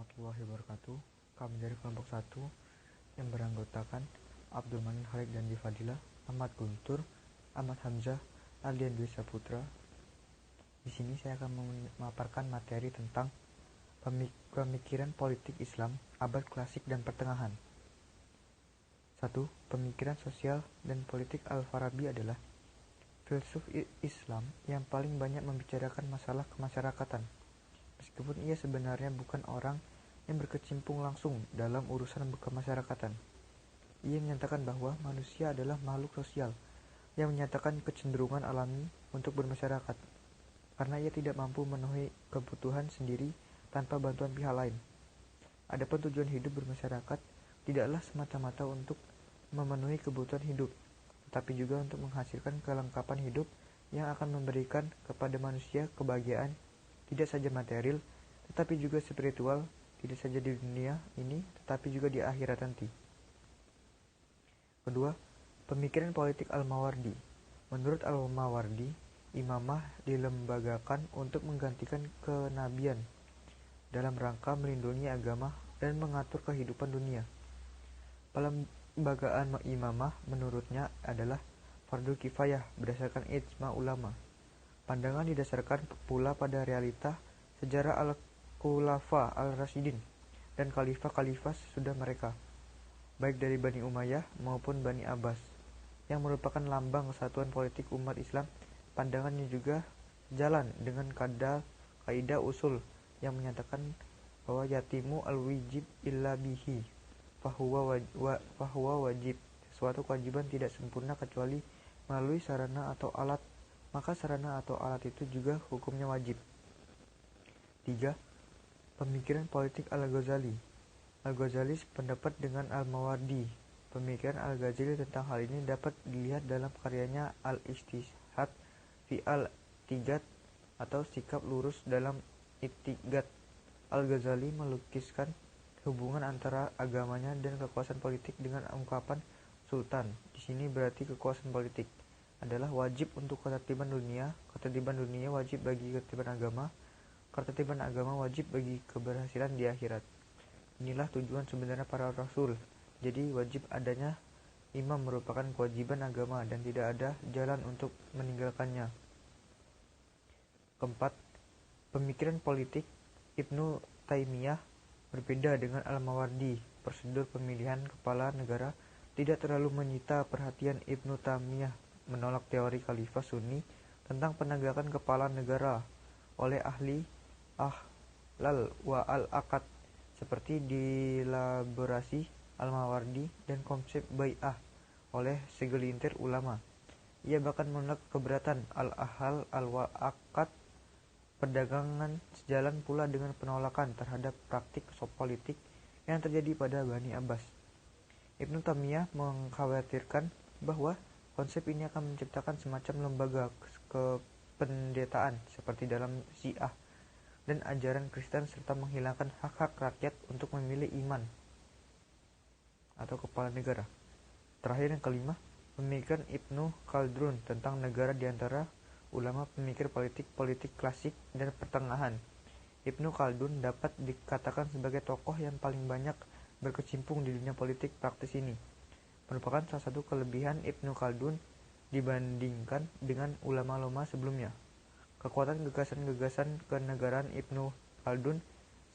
warahmatullahi wabarakatuh. Kami dari kelompok 1 yang beranggotakan Abdul Manin Khalid dan Fadilah, Ahmad Guntur, Ahmad Hamzah, Aldian Dwi Saputra. Di sini saya akan memaparkan materi tentang pemikiran politik Islam abad klasik dan pertengahan. 1. Pemikiran sosial dan politik Al-Farabi adalah filsuf Islam yang paling banyak membicarakan masalah kemasyarakatan. Meskipun ia sebenarnya bukan orang yang berkecimpung langsung dalam urusan kemasyarakatan. Ia menyatakan bahwa manusia adalah makhluk sosial yang menyatakan kecenderungan alami untuk bermasyarakat, karena ia tidak mampu memenuhi kebutuhan sendiri tanpa bantuan pihak lain. Adapun tujuan hidup bermasyarakat tidaklah semata-mata untuk memenuhi kebutuhan hidup, tetapi juga untuk menghasilkan kelengkapan hidup yang akan memberikan kepada manusia kebahagiaan tidak saja material, tetapi juga spiritual, tidak saja di dunia ini, tetapi juga di akhirat nanti. Kedua, pemikiran politik Al-Mawardi. Menurut Al-Mawardi, imamah dilembagakan untuk menggantikan kenabian dalam rangka melindungi agama dan mengatur kehidupan dunia. Pelembagaan imamah menurutnya adalah fardu kifayah berdasarkan ijma ulama. Pandangan didasarkan pula pada realita sejarah al-Khulafa al-Rasyidin dan khalifah-khalifah sesudah mereka, baik dari Bani Umayyah maupun Bani Abbas, yang merupakan lambang kesatuan politik umat Islam. Pandangannya juga jalan dengan kaidah usul yang menyatakan bahwa yatimu al-wajib illa bihi fahuwa wajib. Suatu kewajiban tidak sempurna kecuali melalui sarana atau alat, maka sarana atau alat itu juga hukumnya wajib. 3. Pemikiran politik Al-Ghazali. Al-Ghazali sependapat dengan Al-Mawardi. Pemikiran Al-Ghazali tentang hal ini dapat dilihat dalam karyanya Al-Ijtihad fi Al-I'tiqad atau sikap lurus dalam i'tiqad. Al-Ghazali melukiskan hubungan antara agamanya dan kekuasaan politik dengan ungkapan sultan. Di sini berarti kekuasaan politik adalah wajib untuk ketertiban dunia wajib bagi ketertiban agama, ketertiban agama wajib bagi keberhasilan di akhirat. Inilah tujuan sebenarnya para rasul. Jadi wajib adanya imam merupakan kewajiban agama dan tidak ada jalan untuk meninggalkannya. Keempat, pemikiran politik Ibnu Taimiyah berbeda dengan Al-Mawardi. Prosedur pemilihan kepala negara tidak terlalu menyita perhatian Ibnu Taimiyah, menolak teori khalifah Sunni tentang penegakan kepala negara oleh ahli ahlal wa al-aqad seperti dilaborasi Al-Mawardi dan konsep bai'ah oleh segelintir ulama. Ia bahkan menolak keberatan al-ahl al-aqad. Perdagangan sejalan pula dengan penolakan terhadap praktik politik yang terjadi pada Bani Abbas. Ibnu Taimiyah mengkhawatirkan bahwa konsep ini akan menciptakan semacam lembaga kependetaan seperti dalam Syiah dan ajaran Kristen, serta menghilangkan hak-hak rakyat untuk memilih iman atau kepala negara. Terakhir, yang kelima, pemikiran Ibnu Khaldun tentang negara di antara ulama pemikir politik klasik dan pertengahan. Ibnu Khaldun dapat dikatakan sebagai tokoh yang paling banyak berkecimpung di dunia politik praktis ini. Merupakan salah satu kelebihan Ibnu Khaldun dibandingkan dengan ulama-ulama sebelumnya. Kekuatan gagasan-gagasan kenegaraan Ibnu Khaldun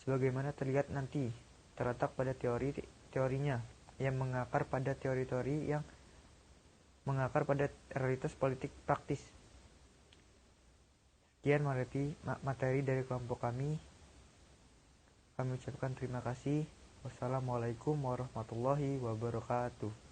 sebagaimana terlihat nanti terletak pada teorinya yang mengakar pada teori-teori yang mengakar pada realitas politik praktis. Sekian materi dari kelompok kami. Kami ucapkan terima kasih. Wassalamualaikum warahmatullahi wabarakatuh.